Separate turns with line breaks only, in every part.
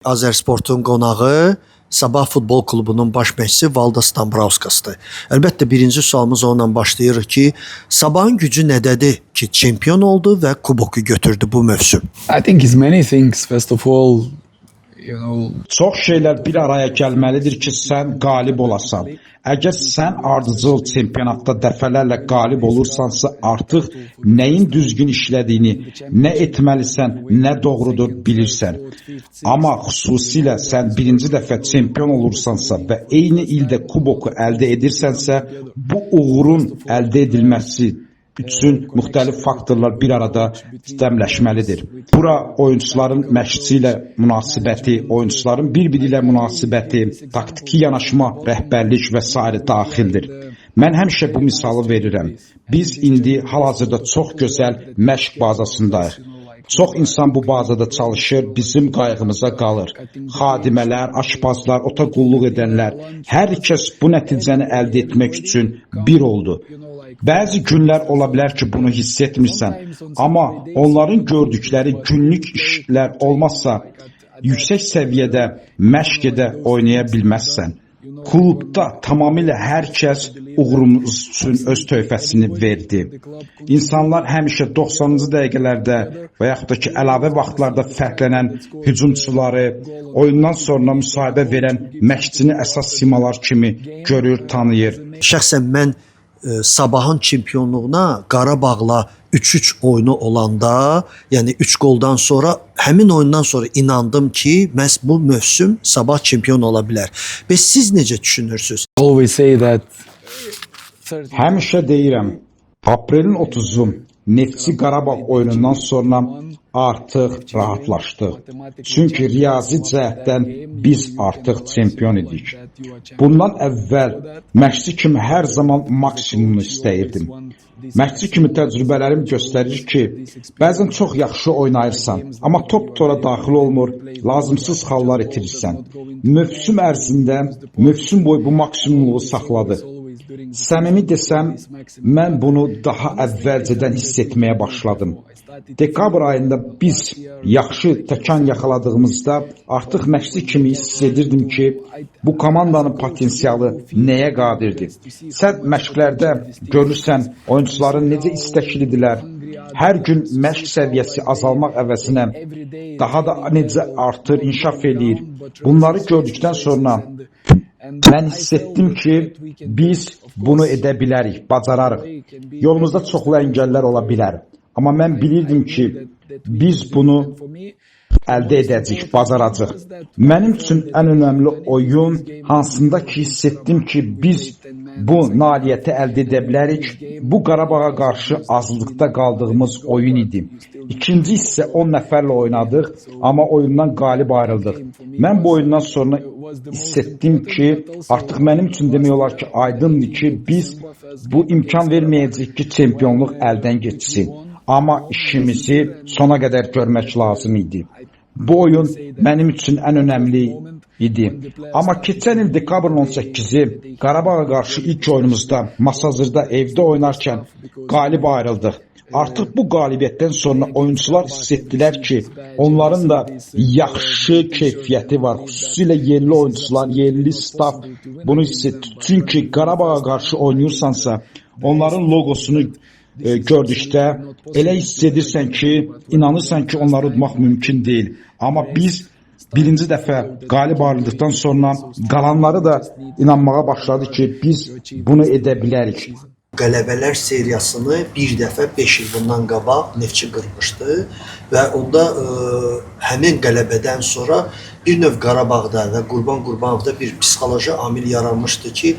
Azərsportun qonağı Sabah Futbol Klubunun baş məşqçisi Valdas Dambrauskas-dır. Əlbəttə birinci sualımız onunla başlayırıq ki, Sabahın gücü nədədir ki, çempion oldu və kuboku götürdü bu mövsüm?
I think it's many things. First of all,
Çox şeylər bir araya gəlməlidir ki, sən qalib olasan. Əgər sən ardıcıl çempionatda dəfələrlə qalib olursansa, artıq nəyin düzgün işlədiyini, nə etməlisən, nə doğrudur bilirsən. Amma xüsusilə sən birinci dəfə çempion olursansa və eyni ildə kuboku əldə edirsənsə, bu uğurun əldə edilməsi üçün müxtəlif faktorlar bir arada cəmləşməlidir. Bura oyuncuların məşqçi ilə münasibəti, oyuncuların bir-biri ilə münasibəti, taktiki yanaşma, rəhbərlik və s. daxildir. Mən həmişə bu misalı verirəm. Biz indi hal-hazırda çox gözəl məşq bazasındayıq. Çox insan bu bazada çalışır, bizim qayğımıza qalır. Xadimələr, aşpazlar, otaqulluq edənlər, hər kəs bu nəticəni əldə etmək üçün bir oldu. Bəzi günlər ola bilər ki, bunu hiss etmirsən, amma onların gördükləri günlük işlər olmazsa, yüksək səviyyədə, məşq edə oynaya bilməzsən. Klubda tamamilə hər kəs uğurumuz üçün öz töhfəsini verdi. İnsanlar həmişə 90-cı dəqiqələrdə və yaxud da ki, əlavə vaxtlarda fərqlənən hücumçuları, oyundan sonra müsahibə verən məşqçini əsas simalar kimi görür, tanıyır.
Şəxsən mən Sabahın çempionluğuna Qarabağla 3-3 oyunu olanda, yəni 3 qoldan sonra, həmin oyundan sonra inandım ki, məhz bu mövsüm Sabah çempion ola bilər. Və siz necə düşünürsünüz?
always say that.
Həmişə deyirəm, aprelin 30-u Neftçi Qarabağ oyunundan sonra artıq rahatlaşdıq. Çünki riyazi cəhətdən biz artıq çempion idik. Bundan əvvəl məşqçi kimi hər zaman maksimumunu istəyirdim. Məşqçi kimi təcrübələrim göstərir ki, bəzən çox yaxşı oynayırsan, amma top tora daxil olmur, lazımsız xallar itirirsən. Mövsüm ərzində, mövsüm boyu bu maksimumluğu saxladı. Səmimi desəm, mən bunu daha əvvəlcədən hiss etməyə başladım. Dekabr ayında biz yaxşı təkan yaxaladığımızda artıq məşqçi kimi hiss edirdim ki, bu komandanın potensialı nəyə qadirdir. Sən məşqlərdə görürsən, oyuncuların necə istəklidirlər, hər gün məşq səviyyəsi azalmaq əvəzinə daha da necə artır, inkişaf eləyir. Bunları gördükdən sonra mən hiss etdim ki, biz bunu edə bilərik, bacararıq. Yolumuzda çoxlu əngəllər ola bilər. Amma mən bilirdim ki, biz bunu əldə edəcəyik, bacaracaq. Mənim üçün ən önəmli oyun hansında ki, hiss etdim ki, biz bu nailiyyəti əldə edə bilərik. Bu Qarabağa qarşı azlıqda qaldığımız oyun idi. İkinci isə 10 nəfərlə oynadıq, amma oyundan qalib ayrıldıq. Mən bu oyundan sonra hiss etdim ki, artıq mənim üçün demək olar ki, aydındır ki, biz bu imkan verməyəcəyik ki, çempionluq əldən geçsin. Amma işimizi sona qədər görmək lazım idi. Bu oyun mənim üçün ən önəmli idi. Amma keçən il dekabrın 18-i Qarabağa qarşı ilk oyunumuzda Masazırda evdə oynarkən qalib ayrıldıq. Artıq bu qalibiyyətdən sonra oyuncular hiss etdilər ki, onların da yaxşı keyfiyyəti var. Xüsusilə yerli oyuncular, yerli staf bunu hiss etdi. Çünki Qarabağa qarşı oynayırsansa, onların loqosunu gördükdə elə hiss edirsən ki, inanırsan ki, onları udmaq mümkün deyil. Amma biz birinci dəfə qalib ayrıldıqdan sonra qalanları da inanmağa başladı ki, biz bunu edə bilərik.
Qələbələr seriyasını bir dəfə 5 il bundan qabaq Neftçi qırmışdı və onda həmin qələbədən sonra bir növ Qarabağda və Qurban Qurbanovda bir psixoloji amil yaranmışdı ki,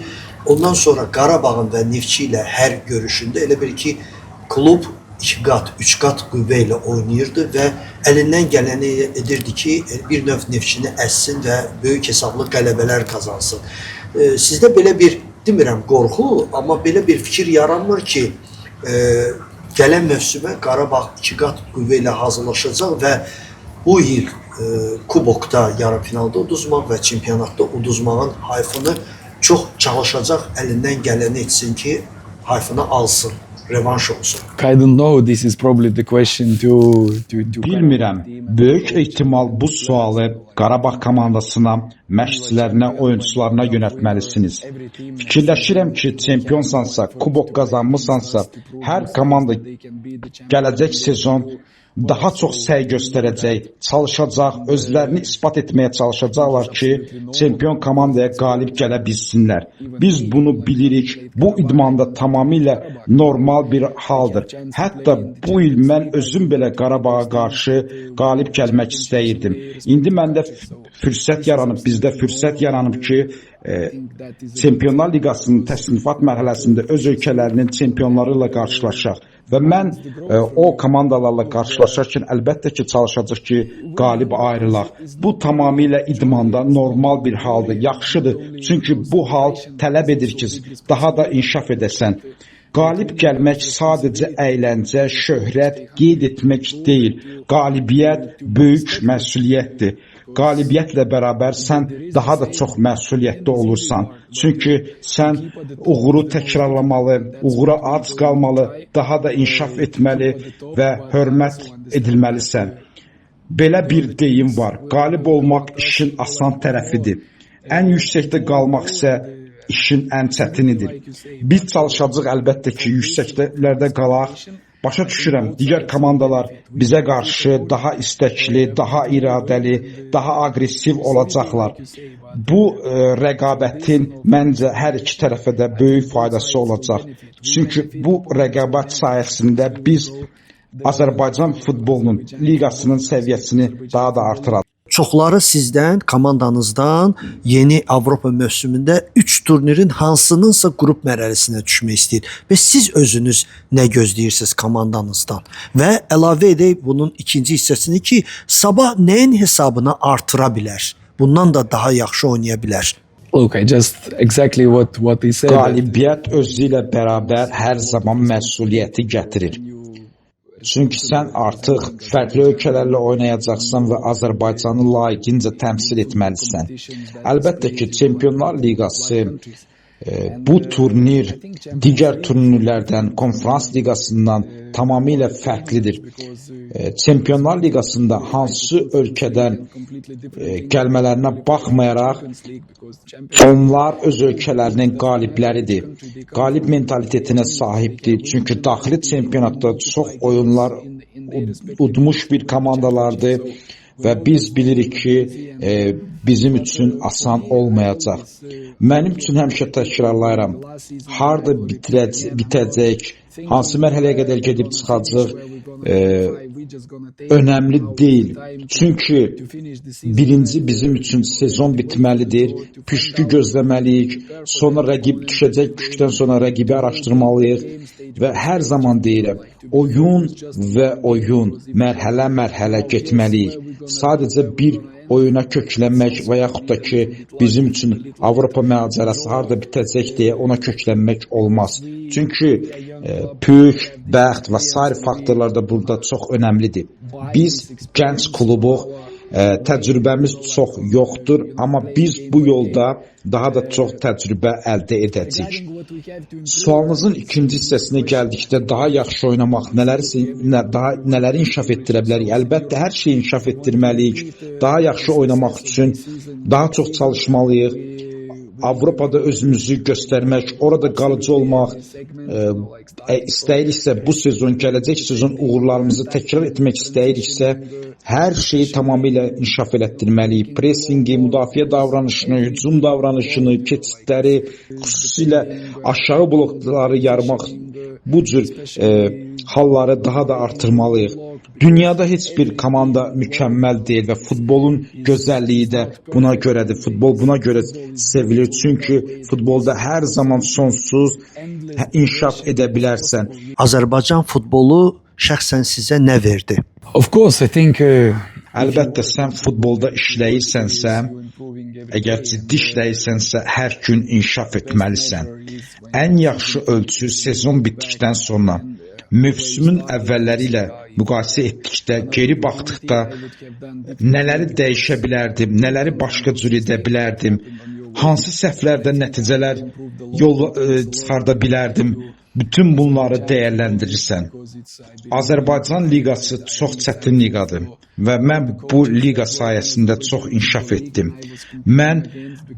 ondan sonra Qarabağın və Neftçi ilə hər görüşündə elə bir ki, klub 2 qat, 3 qat qüvvə ilə oynayırdı və əlindən gələni edirdi ki, bir növ Neftçini əssin və böyük hesablı qələbələr qazansın. Sizdə belə bir, demirəm qorxu, amma belə bir fikir yaranmır ki, gələn mövsümə Qarabağ 2 qat qüvvə ilə hazırlaşacaq və bu il kubokda, yarımfinalda uduzmaq və çempionatda uduzmağın hayfını çox çalışacaq, əlindən gələni etsin ki, hayfını alsın. Revanş olsun.
I don't know, this is probably the question to
Bilmirəm. Böyük ehtimal bu sualı Qarabağ komandasına, məşqçilərinə, oyunçularına yönəltməlisiniz. Fikirləşirəm ki, çempionsansa, kubok qazanmısansa, hər komanda gələcək sezon daha çox səy göstərəcək, çalışacaq, özlərini ispat etməyə çalışacaqlar ki, çempion komandaya qalib gələ bilsinlər. Biz bunu bilirik, bu idmanda tamamilə normal bir haldır. Hətta bu il mən özüm belə Qarabağa qarşı qalib gəlmək istəyirdim. İndi məndə fürsət yaranıb, bizdə fürsət yaranıb ki, Çempionlar Liqasının təsnifat mərhələsində öz ölkələrinin çempionları ilə qarşılaşaq. Və mən o komandalarla qarşılaşarkən əlbəttə ki, çalışacaq ki, qalib ayrılaq. Bu tamamilə idmanda normal bir haldır, yaxşıdır. Çünki bu hal tələb edir ki, daha da inkişaf edəsən. Qalib gəlmək sadəcə əyləncə, şöhrət, qeyd etmək deyil. Qalibiyyət böyük məsuliyyətdir. Qalibiyyətlə bərabər sən daha da çox məsuliyyətli olursan. Çünki sən uğuru təkrarlamalı, uğura ac qalmalı, daha da inkişaf etməli və hörmət edilməlisən. Belə bir deyim var, qalib olmaq işin asan tərəfidir. Ən yüksəkdə qalmaq isə işin ən çətinidir. Biz çalışacağıq əlbəttə ki, yüksəklərdə qalaq. Başa düşürəm, digər komandalar bizə qarşı daha istəkli, daha iradəli, daha aqressiv olacaqlar. Bu rəqabətin məncə hər iki tərəfə də böyük faydası olacaq. Çünki bu rəqabət sayəsində biz Azərbaycan futbolunun liqasının səviyyəsini daha da artıracaq.
Çoxları sizdən, komandanızdan yeni Avropa mövsümündə 3 turnirin hansınınsa qrup mərhələsinə düşmək istəyir. Və siz özünüz nə gözləyirsiniz komandanızdan? Və əlavə edək bunun ikinci hissəsini ki, sabah nəyin hesabına artıra bilər? Bundan da daha yaxşı oynaya bilər.
Okay, just exactly what he said.
Qalibiyyət özü ilə bərabər hər zaman məsuliyyəti gətirir. Çünki sən artıq fərqli ölkələrlə oynayacaqsan və Azərbaycanı layiqincə təmsil etməlisən. Əlbəttə ki, Çempionlar Liqası bu turnir digər turnirlərdən, konferans liqasından tamamilə fərqlidir. Çempionlar Liqasında hansı ölkədən gəlmələrinə baxmayaraq, onlar öz ölkələrinin qalibləridir. Qalib mentalitetinə sahibdir. Çünki daxili çempionatda çox oyunlar udmuş bir komandalardır və biz bilirik ki, bizim üçün asan olmayacaq. Mənim üçün həmişə təkrarlayıram, harada bitəcək, hansı mərhələyə qədər gedib çıxacaq, önəmli deyil. Çünki birinci bizim üçün sezon bitməlidir, püşkü gözləməliyik, sonra rəqib düşəcək, püşkdən sonra rəqibi araşdırmalıyıq və hər zaman deyirəm, oyun və oyun, mərhələ getməliyik. Sadəcə bir oyuna köklənmək və yaxud da ki, bizim üçün Avropa müalicəsi harada bitəcək deyə ona köklənmək olmaz. Çünki pük, bəxt və sair faktorlar da burada çox önəmlidir. Biz gənc klubuq, təcrübəmiz çox yoxdur, amma biz bu yolda daha da çox təcrübə əldə edəcəyik. Sualınızın ikinci hissəsinə gəldikdə daha yaxşı oynamaq, nələri inkişaf etdirə bilərik? Əlbəttə, hər şeyi inkişaf etdirməliyik. Daha yaxşı oynamaq üçün daha çox çalışmalıyıq. Avropada özümüzü göstərmək, orada qalıcı olmaq, istəyiriksə bu sezon, gələcək sezon uğurlarımızı təkrar etmək istəyiriksə, hər şeyi tamamilə inkişaf elətdirməliyik. Pressingi, müdafiə davranışını, hücum davranışını, keçidləri, xüsusilə aşağı blokları yarmaq, bu cür halları daha da artırmalıyıq. Dünyada heç bir komanda mükəmməl deyil və futbolun gözəlliyi də buna görədir. Futbol buna görə sevilir. Çünki futbolda hər zaman sonsuz inkişaf edə bilərsən.
Azərbaycan futbolu şəxsən sizə nə verdi?
Of course, I think
Əlbəttə, sən futbolda işləyirsənsə, əgər ciddi işləyirsənsə, hər gün inkişaf etməlisən. Ən yaxşı ölçü sezon bitdikdən sonra, mövsümün əvvəlləri ilə müqayisə etdikdə, geri baxdıqda nələri dəyişə bilərdim, nələri başqa cür edə bilərdim, hansı səhvlərdən nəticələr yol çıxarda bilərdim, bütün bunları dəyərləndirirsən. Azərbaycan liqası çox çətin liqadır və mən bu liqa sayəsində çox inkişaf etdim. Mən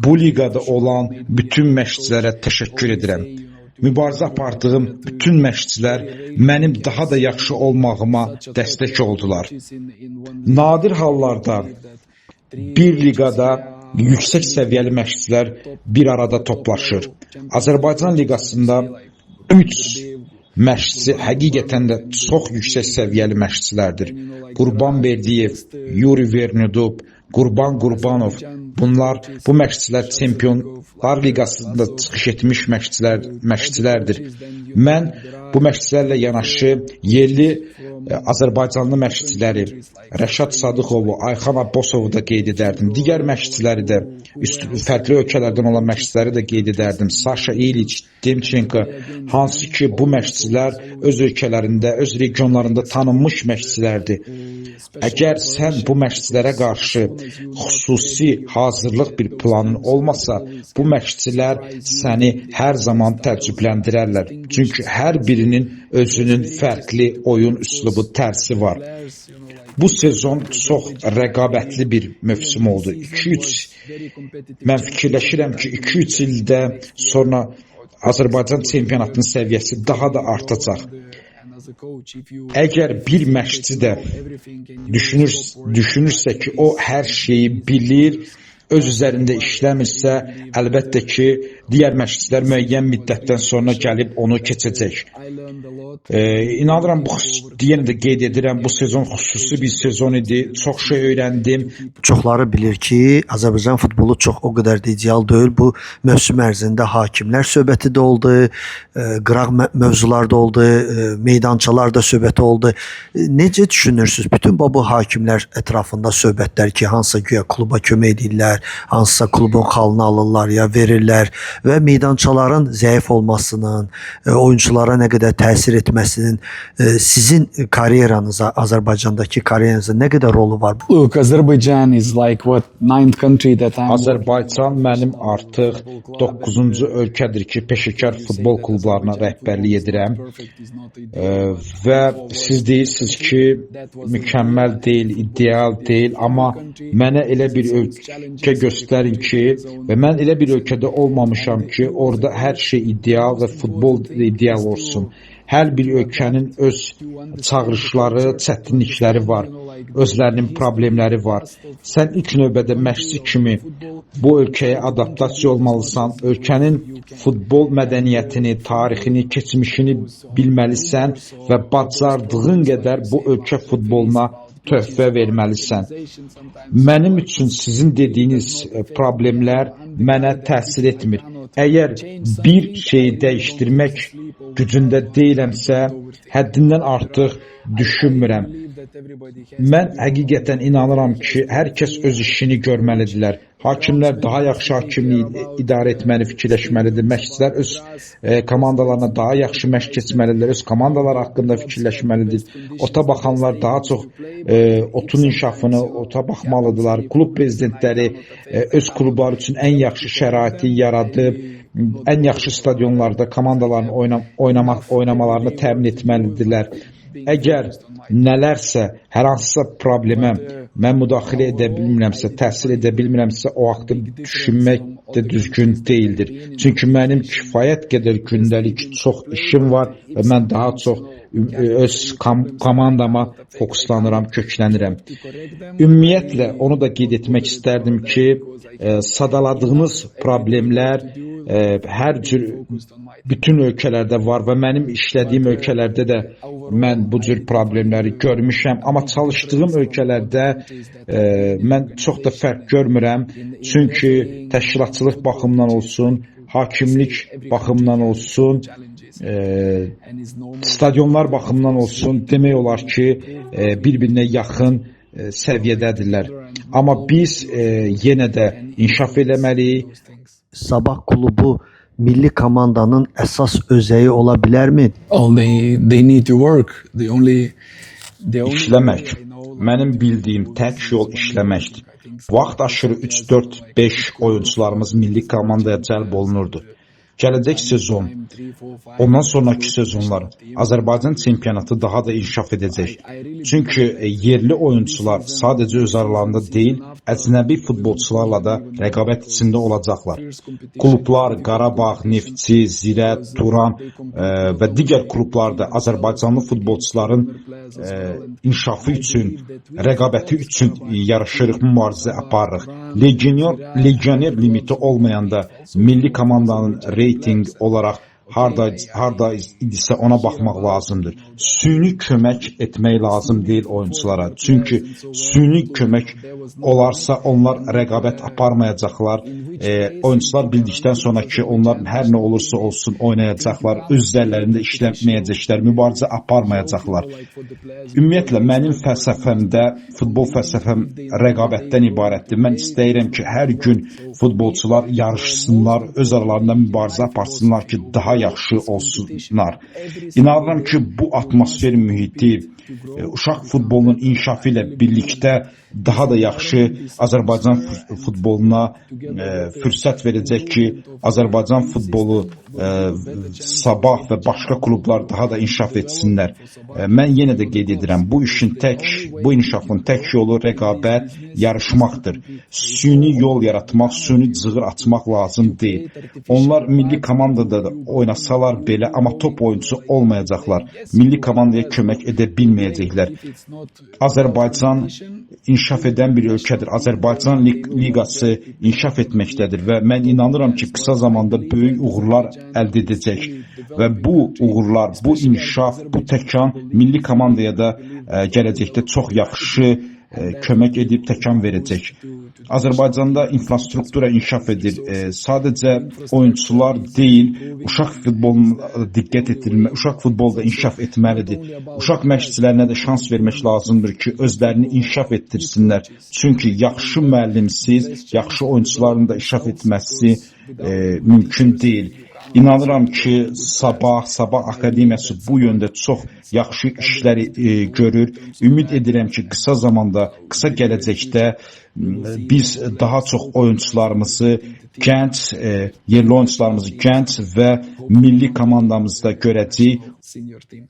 bu liqada olan bütün məşqçilərə təşəkkür edirəm. Mübarizə apardığım bütün məşqçilər mənim daha da yaxşı olmağıma dəstək oldular. Nadir hallarda bir liqada yüksək səviyyəli məşqçilər bir arada toplaşır. Azərbaycan liqasında 3 məşqçi həqiqətən də çox yüksək səviyyəli məşqçilərdir. Qurban Berdiyev, Yuri Vernudub, Qurban Qurbanov, bunlar bu məşqçilər Çempionlar Liqasında çıxış etmiş məşqçilərdir. Mən bu məşqçilərlə yanaşı yerli Azərbaycanlı məşqçiləri Rəşad Sadıqovu, Ayxan Abbosovu da qeyd edərdim. Digər məşqçiləri də, fərqli ölkələrdən olan məşqçiləri də qeyd edərdim. Saşa İliç, Demçenko, hansı ki bu məşqçilər öz ölkələrində, öz regionlarında tanınmış məşqçilərdir. Əgər sən bu məşqçilərə qarşı xüsusi hazırlıq bir planın olmasa, bu məşqçilər səni hər zaman təəccübləndirərlər. Çünki hər birinin özünün fərqli oyun üslubu, tərsi var. Bu sezon çox rəqabətli bir mövsüm oldu. Mən fikirləşirəm ki, 2-3 ildə sonra Azərbaycan çempionatının səviyyəsi daha da artacaq. Əgər bir məşqçi də düşünürsə ki, o hər şeyi bilir, öz üzərində işləmirsə, əlbəttə ki, digər məşqçilər müəyyən müddətdən sonra gəlib onu keçəcək. İnanıram, yenə də qeyd edirəm, bu sezon xüsusi bir sezon idi. Çox şey öyrəndim.
Çoxları bilir ki, Azərbaycan futbolu çox o qədər də ideal deyil. Bu mövsüm ərzində hakimlər söhbəti də oldu, qıraq mövzular da oldu, meydançalar da söhbəti oldu. Necə düşünürsünüz? Bütün bu hakimlər ətrafında söhbətlər ki, hansısa güya kluba kömək edirlər, hansısa klubun xalını alırlar ya verirlər və meydançaların zəif olmasının, oyunçulara nə qədər təsir etməsinin sizin karyeranıza, Azərbaycandakı karyeranıza nə qədər rolu var?
Look, Azerbaijan is like what ninth country that I'm.
Azərbaycan mənim artıq 9-cu ölkədir ki, peşəkar futbol klublarına rəhbərlik edirəm. Və siz deyirsiniz ki, mükəmməl deyil, ideal deyil, amma mənə elə bir ölkə göstərin ki, və mən elə bir ölkədə olmamışam ki, orada hər şey ideal və futbol ideal olsun. Hər bir ölkənin öz çağırışları, çətinlikləri var, özlərinin problemləri var. Sən ilk növbədə məşqçi kimi bu ölkəyə adaptasiya olmalısan, ölkənin futbol mədəniyyətini, tarixini, keçmişini bilməlisən və bacardığın qədər bu ölkə futboluna töhfə verməlisən. Mənim üçün sizin dediyiniz problemlər mənə təsir etmir. Əgər bir şeyi dəyişdirmək gücündə deyiləmsə, həddindən artıq düşünmürəm. Mən həqiqətən inanıram ki, hər kəs öz işini görməlidirlər. Hakimlər daha yaxşı hakimliyi idarə etməli, fikirləşməlidir. Məşqçilər öz komandalarına daha yaxşı məşq keçməlidirlər, öz komandalar haqqında fikirləşməlidir. Ota baxanlar daha çox otun inkişafını ota baxmalıdırlar. Klub prezidentləri öz klubları üçün ən yaxşı şəraiti yaradıb, ən yaxşı stadionlarda komandaların oynamalarını təmin etməlidirlər. Əgər nələrsə, hər hansısa problemə mən müdaxilə edə bilmirəmsə, təsir edə bilmirəmsə, o haqda düşünmək də düzgün deyildir. Çünki mənim kifayət qədər gündəlik çox işim var və mən daha çox öz komandama fokuslanıram, köklənirəm. Ümumiyyətlə, onu da qeyd etmək istərdim ki, sadaladığımız problemlər hər cür bütün ölkələrdə var və mənim işlədiyim ölkələrdə də mən bu cür problemləri görmüşəm. Amma çalışdığım ölkələrdə mən çox da fərq görmürəm. Çünki təşkilatçılıq baxımından olsun, hakimlik baxımından olsun, stadionlar baxımından olsun, demək olar ki, bir-birinə yaxın səviyyədədirlər. Amma biz yenə də inkişaf eləməliyik.
Sabah klubu milli komandanın əsas özəyi ola bilərmi?
They need to work.
İşləmək. Mənim bildiyim tək yol işləməkdir. Vaxt aşırı 3-4-5 oyuncularımız milli komandaya cəlb olunurdu. Gələcək sezon, ondan sonraki sezonlar Azərbaycan çempionatı daha da inkişaf edəcək. Çünki yerli oyuncular sadəcə öz aralarında deyil, əcnəbi futbolçularla da rəqabət içində olacaqlar. Klublar Qarabağ, Neftçi, Zirət, Turan və digər klublar da Azərbaycanlı futbolçuların inkişafı üçün, rəqabəti üçün yarışırıq, mübarizə aparırıq. Legioner limiti olmayanda milli komandanın reyting olaraq harda idisə ona baxmaq lazımdır. Süni kömək etmək lazım deyil oyunculara. Çünki süni kömək olarsa onlar rəqabət aparmayacaqlar. Oyuncular bildikdən sonra ki, onlar hər nə olursa olsun oynayacaqlar, öz üzərlərində işləməyəcəklər, mübarizə aparmayacaqlar. Ümumiyyətlə, mənim fəlsəfəmdə, futbol fəlsəfəm rəqabətdən ibarətdir. Mən istəyirəm ki, hər gün futbolçular yarışsınlar, öz aralarında mübarizə aparsınlar ki, daha yaxşı olsunlar. İnanıram ki, bu atmosfer mühiti uşaq futbolunun inkişafı ilə birlikdə daha da yaxşı Azərbaycan futboluna fürsət verəcək ki, Azərbaycan futbolu Sabah və başqa klublar daha da inkişaf etsinlər. Mən yenə də qeyd edirəm, bu inkişafın tək yolu rəqabət, yarışmaqdır. Süni yol yaratmaq, süni cığır açmaq lazım deyil. Onlar milli komandada da oynasalar belə, amma top oyuncusu olmayacaqlar. Milli komandaya kömək edə bilməyəcəklər. Azərbaycan inkişaf edən bir ölkədir. Azərbaycan liqası inkişaf etməkdədir və mən inanıram ki, qısa zamanda böyük uğurlar əldə edəcək və bu uğurlar, bu inkişaf, bu təkan milli komandaya da gələcəkdə çox yaxşı kömək edib təkan verəcək. Azərbaycanda infrastruktura inkişaf edir. Sadəcə oyunçular deyil, uşaq futboluna diqqət etdirilmə, uşaq futbolda inkişaf etməlidir. Uşaq məşqçilərinə də şans vermək lazımdır ki, özlərini inkişaf etdirsinlər. Çünki yaxşı müəllimsiz, yaxşı oyunçuların da inkişaf etməsi mümkün deyil. İnanıram ki, Sabah Akademiyası bu yöndə çox yaxşı işlər görür. Ümid edirəm ki, qısa zamanda, qısa gələcəkdə biz daha çox oyuncularımızı yerli oyuncularımızı gənc və milli komandamızda görəcəyik.